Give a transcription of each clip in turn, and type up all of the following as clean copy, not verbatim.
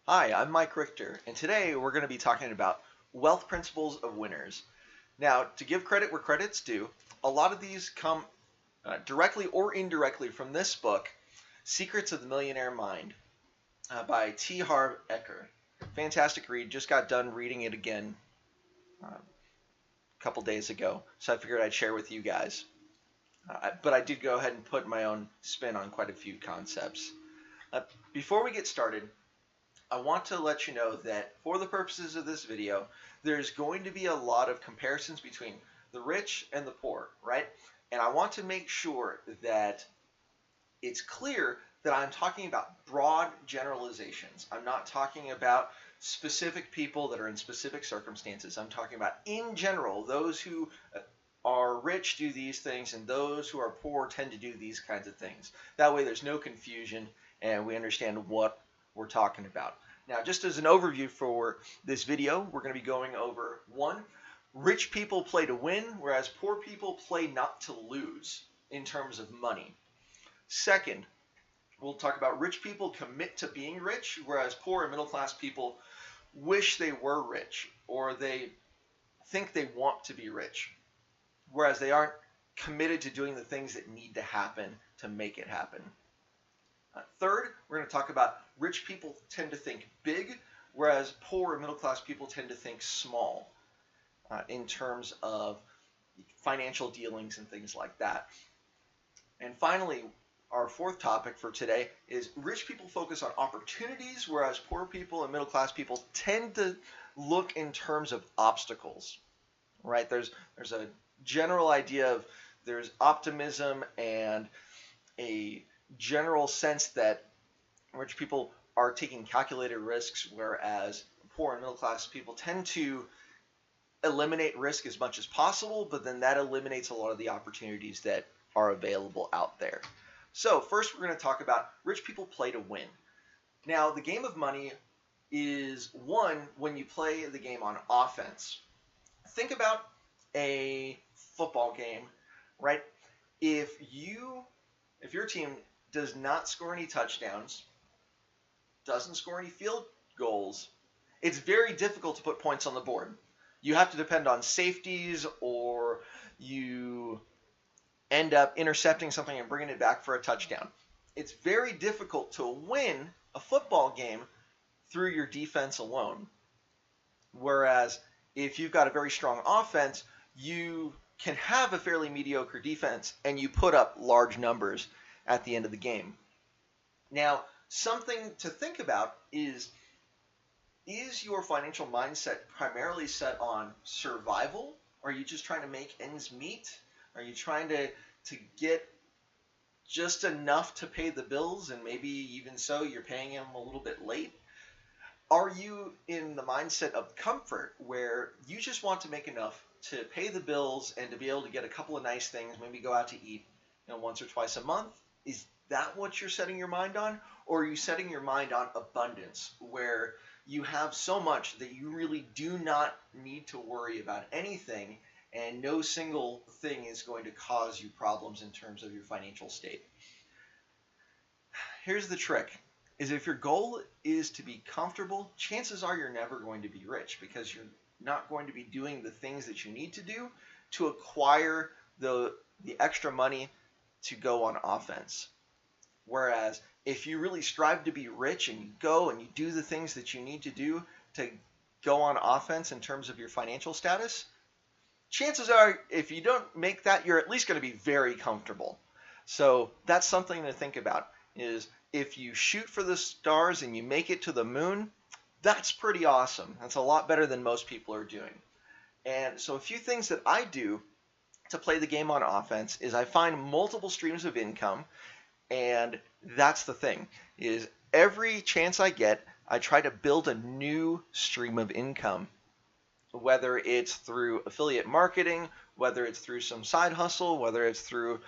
Hi, I'm Mike Richter, and today we're going to be talking about wealth principles of winners. Now, to give credit where credit's due, a lot of these come directly or indirectly from this book, Secrets of the Millionaire Mind by T Harv Eker. Fantastic read, just got done reading it again a couple days ago, so I figured I'd share with you guys. But I did go ahead and put my own spin on quite a few concepts. Before we get started, I want to let you know that for the purposes of this video, there's going to be a lot of comparisons between the rich and the poor, right? And I want to make sure that it's clear that I'm talking about broad generalizations. I'm not talking about specific people that are in specific circumstances. I'm talking about, in general, those who are rich do these things and those who are poor tend to do these kinds of things. That way there's no confusion and we understand what we're talking about. Now, just as an overview for this video, we're going to be going over 1, rich people play to win, whereas poor people play not to lose in terms of money. 2nd, we'll talk about rich people commit to being rich, whereas poor and middle class people wish they were rich, or they think they want to be rich, whereas they aren't committed to doing the things that need to happen to make it happen. 3rd, we're going to talk about rich people tend to think big, whereas poor and middle class people tend to think small in terms of financial dealings and things like that. And finally, our 4th topic for today is rich people focus on opportunities, whereas poor people and middle class people tend to look in terms of obstacles, right? There's a general idea of there's optimism and a general sense that rich people are taking calculated risks, whereas poor and middle class people tend to eliminate risk as much as possible, but then that eliminates a lot of the opportunities that are available out there. So first we're going to talk about rich people play to win. Now, the game of money is won when you play the game on offense. Think about a football game, right? If your team does not score any touchdowns, doesn't score any field goals, it's very difficult to put points on the board. You have to depend on safeties, or you end up intercepting something and bringing it back for a touchdown. It's very difficult to win a football game through your defense alone. Whereas if you've got a very strong offense, you can have a fairly mediocre defense and you put up large numbers at the end of the game. Now, something to think about is your financial mindset primarily set on survival? Or are you just trying to make ends meet? Are you trying to get just enough to pay the bills, and maybe even so you're paying them a little bit late? Are you in the mindset of comfort where you just want to make enough to pay the bills and to be able to get a couple of nice things, maybe go out to eat once or twice a month? Is that what you're setting your mind on? Or are you setting your mind on abundance, where you have so much that you really do not need to worry about anything, and no single thing is going to cause you problems in terms of your financial state? Here's the trick, is if your goal is to be comfortable, chances are you're never going to be rich, because you're not going to be doing the things that you need to do to acquire the extra money to go on offense. Whereas if you really strive to be rich and you go and you do the things that you need to do to go on offense in terms of your financial status, chances are if you don't make that, you're at least going to be very comfortable. So that's something to think about, is if you shoot for the stars and you make it to the moon, that's pretty awesome. That's a lot better than most people are doing. And so a few things that I do to play the game on offense is I find multiple streams of income. And that's the thing, is every chance I get, I try to build a new stream of income, whether it's through affiliate marketing, whether it's through some side hustle, whether it's through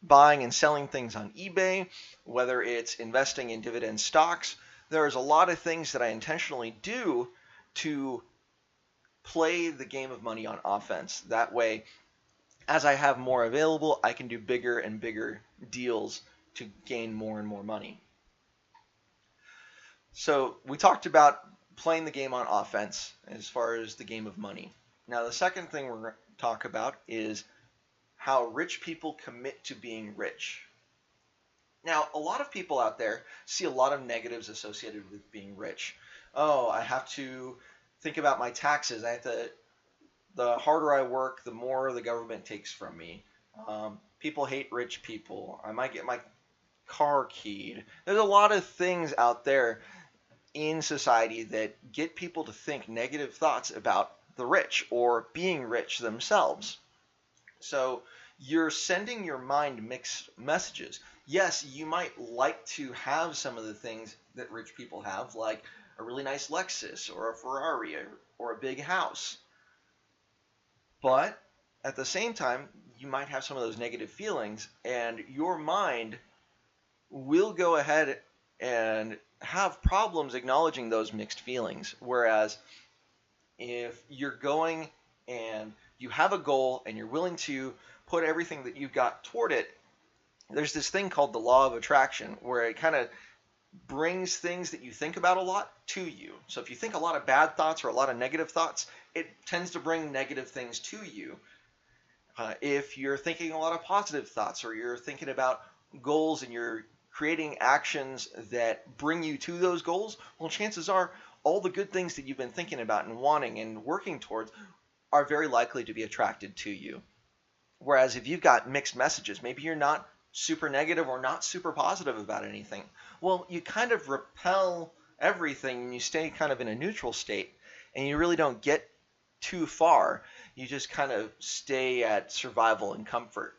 buying and selling things on eBay, whether it's investing in dividend stocks. There's a lot of things that I intentionally do to play the game of money on offense. That way, as I have more available, I can do bigger and bigger deals to gain more and more money. So we talked about playing the game on offense as far as the game of money. Now, the second thing we're going to talk about is how rich people commit to being rich. Now, a lot of people out there see a lot of negatives associated with being rich. Oh, I have to think about my taxes. The harder I work, the more the government takes from me. People hate rich people. I might get my car keyed. There's a lot of things out there in society that get people to think negative thoughts about the rich or being rich themselves. So you're sending your mind mixed messages. Yes, you might like to have some of the things that rich people have, like a really nice Lexus or a Ferrari or a big house. But at the same time, you might have some of those negative feelings, and your mind will go ahead and have problems acknowledging those mixed feelings. Whereas if you're going and you have a goal and you're willing to put everything that you've got toward it, there's this thing called the law of attraction where it kind of brings things that you think about a lot to you. So if you think a lot of bad thoughts or a lot of negative thoughts, it tends to bring negative things to you. If you're thinking a lot of positive thoughts or you're thinking about goals and you're creating actions that bring you to those goals, well, chances are all the good things that you've been thinking about and wanting and working towards are very likely to be attracted to you. Whereas if you've got mixed messages, maybe you're not super negative or not super positive about anything, well, you kind of repel everything and you stay kind of in a neutral state and you really don't get too far. You just kind of stay at survival and comfort.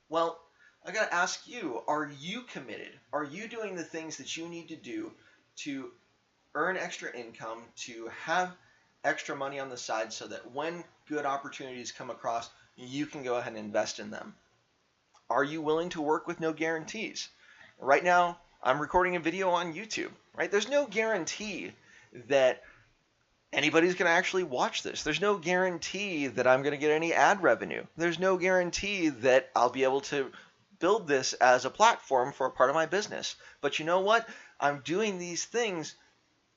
Well, I got to ask you, are you committed? Are you doing the things that you need to do to earn extra income, to have extra money on the side so that when good opportunities come across, you can go ahead and invest in them? Are you willing to work with no guarantees? Right now, I'm recording a video on YouTube, right? There's no guarantee that anybody's going to actually watch this. There's no guarantee that I'm going to get any ad revenue. There's no guarantee that I'll be able to build this as a platform for a part of my business. But you know what? I'm doing these things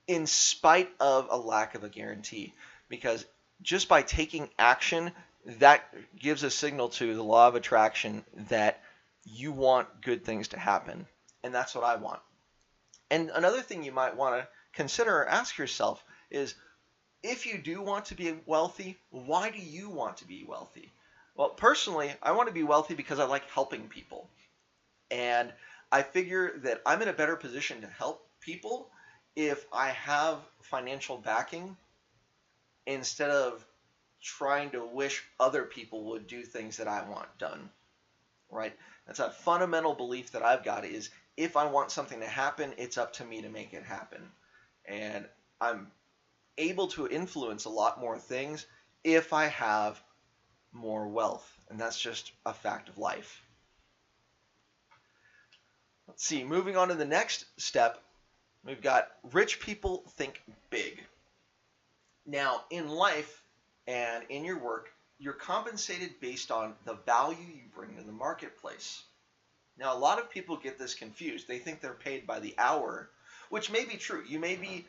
in spite of a lack of a guarantee, because just by taking action, that gives a signal to the law of attraction that you want good things to happen. And that's what I want. And another thing you might want to consider or ask yourself is, if you do want to be wealthy, why do you want to be wealthy? Well, personally, I want to be wealthy because I like helping people. And I figure that I'm in a better position to help people if I have financial backing instead of trying to wish other people would do things that I want done, right? That's a fundamental belief that I've got, is if I want something to happen, it's up to me to make it happen. And I'm able to influence a lot more things if I have more wealth. And that's just a fact of life. Let's see, moving on to the next step, we've got rich people think big. Now, in life and in your work, you're compensated based on the value you bring to the marketplace. Now, a lot of people get this confused. They think they're paid by the hour, which may be true. You may be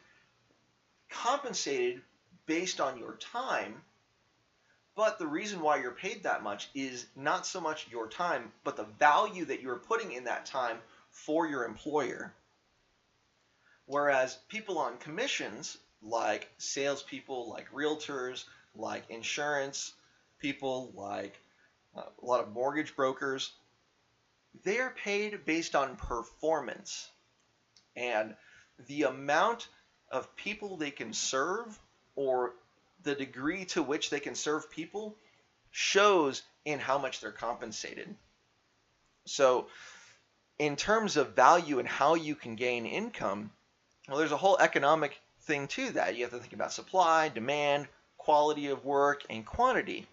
compensated based on your time, but the reason why you're paid that much is not so much your time, but the value that you're putting in that time for your employer. Whereas people on commissions, like salespeople, like realtors, like insurance people, like a lot of mortgage brokers, they are paid based on performance. And the amount of people they can serve, or the degree to which they can serve people, shows in how much they're compensated. So in terms of value and how you can gain income, well, there's a whole economic thing to that. You have to think about supply, demand, quality of work, and quantity.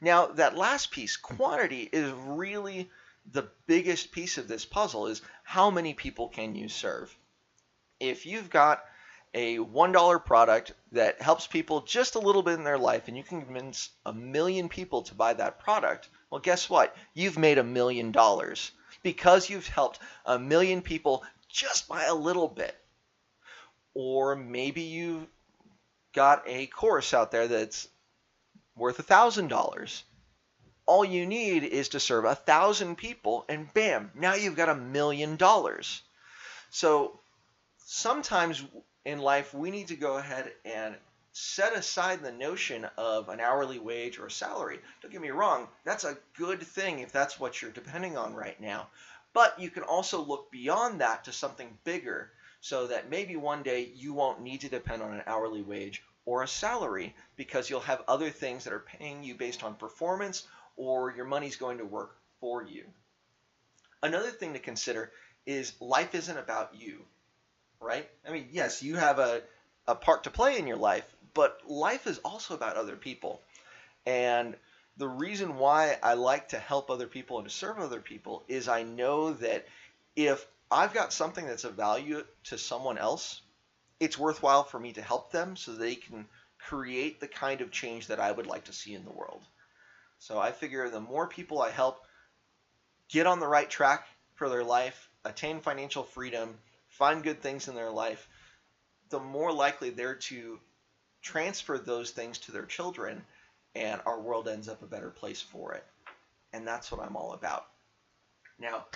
Now, that last piece, quantity, is really the biggest piece of this puzzle, is how many people can you serve? If you've got a $1 product that helps people just a little bit in their life and you can convince 1 million people to buy that product, well, guess what? You've made $1 million because you've helped 1 million people just by a little bit. Or maybe you've got a course out there that's worth $1,000. All you need is to serve 1,000 people, and bam, now you've got $1 million. So sometimes in life we need to go ahead and set aside the notion of an hourly wage or a salary. Don't get me wrong, that's a good thing if that's what you're depending on right now. But you can also look beyond that to something bigger, so that maybe one day you won't need to depend on an hourly wage or a salary, because you'll have other things that are paying you based on performance, or your money's going to work for you. Another thing to consider is life isn't about you, right? I mean, yes, you have a part to play in your life, but life is also about other people. And the reason why I like to help other people and to serve other people is I know that if I've got something that's of value to someone else, it's worthwhile for me to help them so they can create the kind of change that I would like to see in the world. So I figure the more people I help get on the right track for their life, attain financial freedom, find good things in their life, the more likely they're to transfer those things to their children, and our world ends up a better place for it. And that's what I'm all about. Now,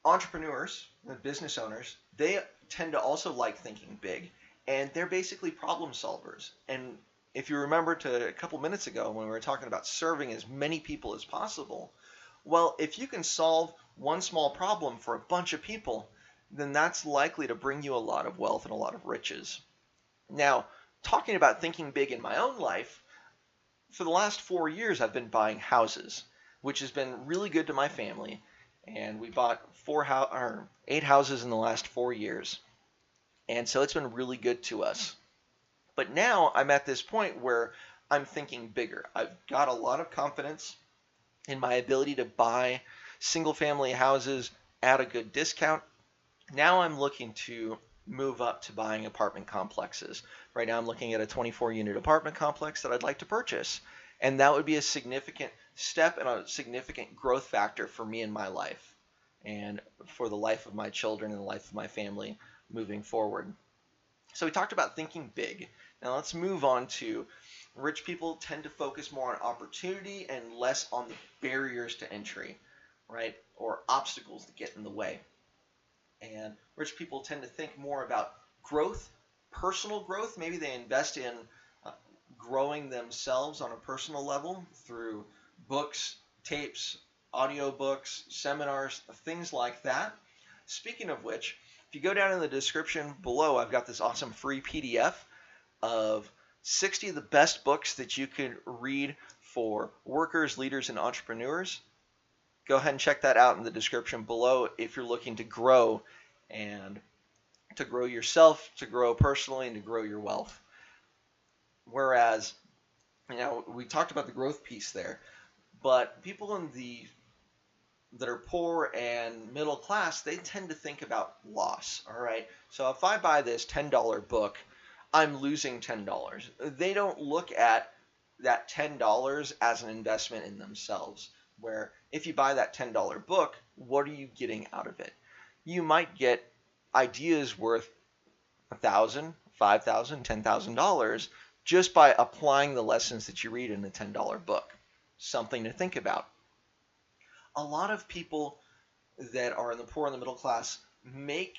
entrepreneurs, business owners, they tend to also like thinking big, and they're basically problem solvers. And if you remember to a couple minutes ago when we were talking about serving as many people as possible, well, if you can solve one small problem for a bunch of people, then that's likely to bring you a lot of wealth and a lot of riches. Now, talking about thinking big in my own life, for the last 4 years I've been buying houses, which has been really good to my family. And we bought 8 houses in the last 4 years. And so it's been really good to us. But now I'm at this point where I'm thinking bigger. I've got a lot of confidence in my ability to buy single family houses at a good discount. Now I'm looking to move up to buying apartment complexes. Right now I'm looking at a 24-unit apartment complex that I'd like to purchase. And that would be a significant step and a significant growth factor for me in my life and for the life of my children and the life of my family moving forward. So we talked about thinking big. Now let's move on to rich people tend to focus more on opportunity and less on the barriers to entry, right? Or obstacles that get in the way. And rich people tend to think more about growth, personal growth. Maybe they invest in growing themselves on a personal level through books, tapes, audiobooks, seminars, things like that. Speaking of which, if you go down in the description below, I've got this awesome free PDF of 60 of the best books that you could read for workers, leaders, and entrepreneurs. Go ahead and check that out in the description below if you're looking to grow, and to grow yourself, to grow personally, and to grow your wealth. Whereas, we talked about the growth piece there, but people that are poor and middle class, they tend to think about loss. All right, so if I buy this $10 book, I'm losing $10. They don't look at that $10 as an investment in themselves, where if you buy that $10 book, what are you getting out of it? You might get ideas worth $1,000, $5,000, $10,000 just by applying the lessons that you read in the $10 book. Something to think about. A lot of people that are in the poor and the middle class make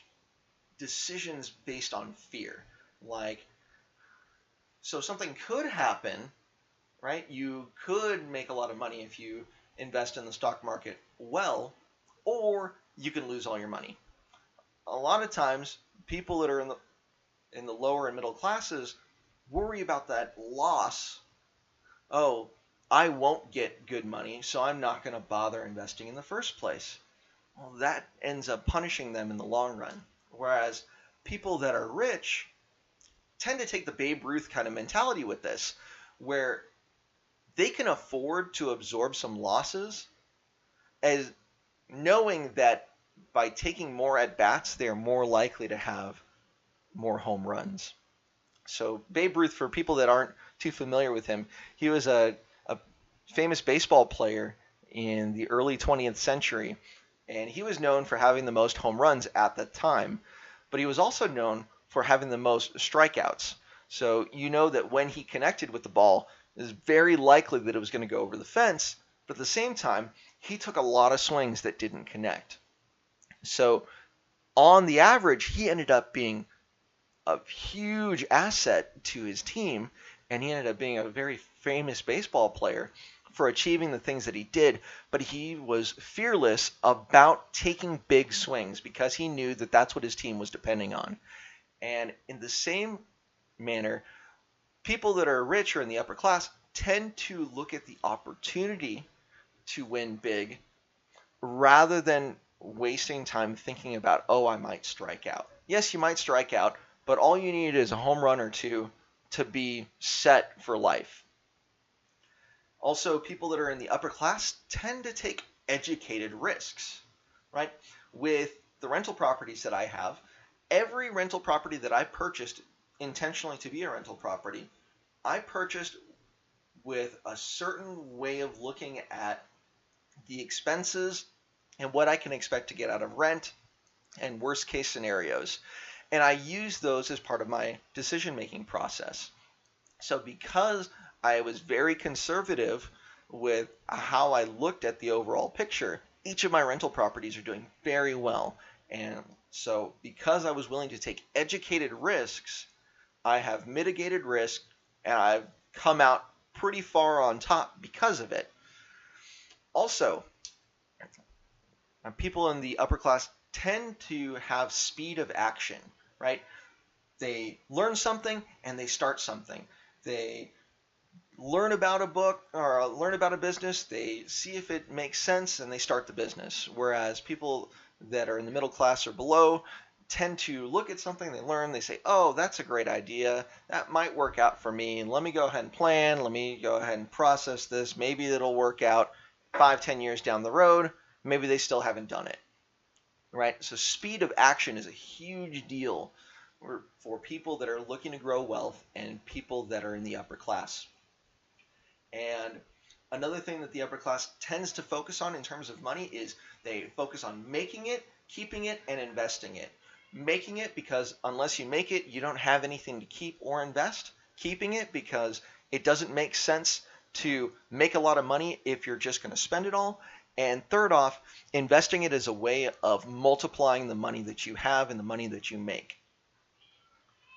decisions based on fear. So something could happen, right? You could make a lot of money if you invest in the stock market well, or you can lose all your money. A lot of times, people that are in the lower and middle classes worry about that loss. Oh, I won't get good money, so I'm not going to bother investing in the first place. Well, that ends up punishing them in the long run. Whereas people that are rich tend to take the Babe Ruth kind of mentality with this, where they can afford to absorb some losses, as knowing that by taking more at-bats, they are more likely to have more home runs. So Babe Ruth, for people that aren't too familiar with him, he was a famous baseball player in the early 20th century, and he was known for having the most home runs at the time. But he was also known for having the most strikeouts. So you know that when he connected with the ball, it was very likely that it was going to go over the fence, but at the same time, he took a lot of swings that didn't connect. So on the average, he ended up being a huge asset to his team, and he ended up being a very famous baseball player for achieving the things that he did, but he was fearless about taking big swings because he knew that that's what his team was depending on. And in the same manner, people that are rich or in the upper class tend to look at the opportunity to win big rather than wasting time thinking about, oh, I might strike out. Yes, you might strike out, but all you need is a home run or two to be set for life. Also, people that are in the upper class tend to take educated risks, right? With the rental properties that I have, every rental property that I purchased intentionally to be a rental property, I purchased with a certain way of looking at the expenses and what I can expect to get out of rent and worst case scenarios. And I use those as part of my decision-making process. So because I was very conservative with how I looked at the overall picture, each of my rental properties are doing very well. And so because I was willing to take educated risks, I have mitigated risk and I've come out pretty far on top because of it. Also, people in the upper class tend to have speed of action, right? They learn something and they start something. They learn about a book or learn about a business, they see if it makes sense, and they start the business. Whereas people that are in the middle class or below tend to look at something, they learn, they say, oh, that's a great idea, that might work out for me, and let me go ahead and plan, let me go ahead and process this, maybe it'll work out 5-10 years down the road, maybe they still haven't done it, right? So speed of action is a huge deal for people that are looking to grow wealth and people that are in the upper class. And another thing that the upper class tends to focus on in terms of money is they focus on making it, keeping it, and investing it. Making it because unless you make it, you don't have anything to keep or invest. Keeping it because it doesn't make sense to make a lot of money if you're just going to spend it all. And third off, investing it is a way of multiplying the money that you have and the money that you make.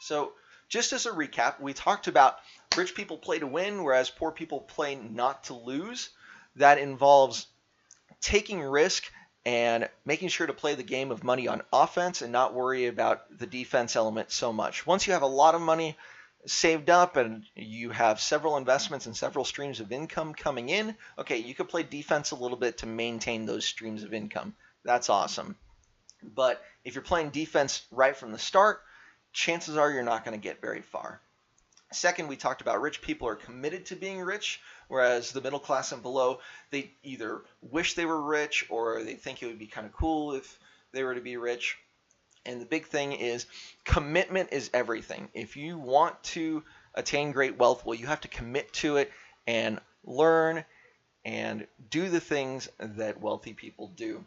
So just as a recap, we talked about rich people play to win, whereas poor people play not to lose. That involves taking risk and making sure to play the game of money on offense and not worry about the defense element so much. Once you have a lot of money saved up and you have several investments and several streams of income coming in, okay, you could play defense a little bit to maintain those streams of income. That's awesome. But if you're playing defense right from the start, chances are you're not going to get very far. Second, we talked about rich people are committed to being rich, whereas the middle class and below, they either wish they were rich or they think it would be kind of cool if they were to be rich. And the big thing is commitment is everything. If you want to attain great wealth, well, you have to commit to it and learn and do the things that wealthy people do.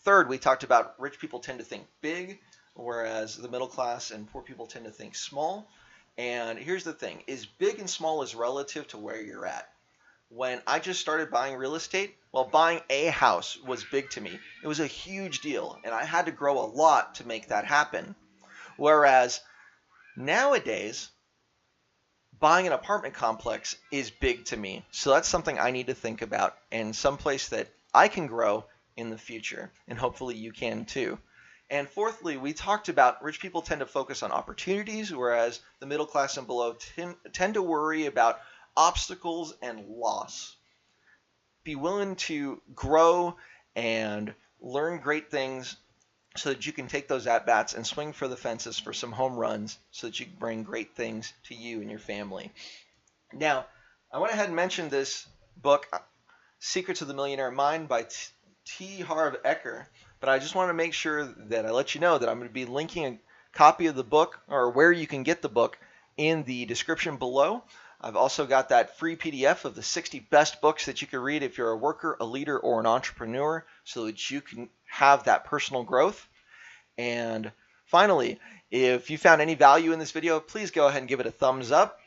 Third, we talked about rich people tend to think big, whereas the middle class and poor people tend to think small. And here's the thing, is big and small is relative to where you're at. When I just started buying real estate, well, buying a house was big to me. It was a huge deal, and I had to grow a lot to make that happen. Whereas nowadays, buying an apartment complex is big to me. So that's something I need to think about and someplace that I can grow in the future, and hopefully you can too. And fourthly, we talked about rich people tend to focus on opportunities, whereas the middle class and below tend to worry about obstacles and loss. Be willing to grow and learn great things so that you can take those at-bats and swing for the fences for some home runs so that you can bring great things to you and your family. Now, I went ahead and mentioned this book, Secrets of the Millionaire Mind by T Harv Eker, but I just want to make sure that I let you know that I'm going to be linking a copy of the book or where you can get the book in the description below. I've also got that free PDF of the 60 best books that you can read if you're a worker, a leader, or an entrepreneur so that you can have that personal growth. And Finally, if you found any value in this video, please go ahead and give it a thumbs up.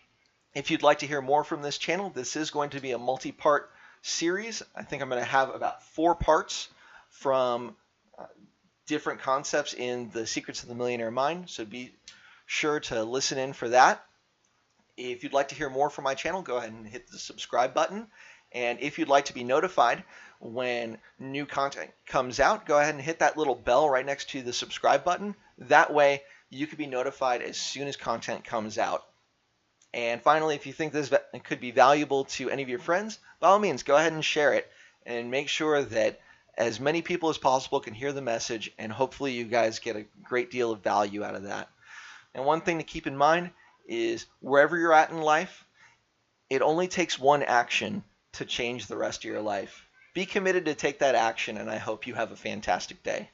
If you'd like to hear more from this channel, this is going to be a multi-part series. I think I'm going to have about 4 parts from different concepts in the Secrets of the Millionaire Mind, so be sure to listen in for that. If you'd like to hear more from my channel, go ahead and hit the subscribe button. And if you'd like to be notified when new content comes out, go ahead and hit that little bell right next to the subscribe button. That way you can be notified as soon as content comes out. And finally, if you think this could be valuable to any of your friends, by all means, go ahead and share it and make sure that as many people as possible can hear the message, and hopefully you guys get a great deal of value out of that. And one thing to keep in mind is wherever you're at in life, it only takes one action to change the rest of your life. Be committed to take that action, and I hope you have a fantastic day.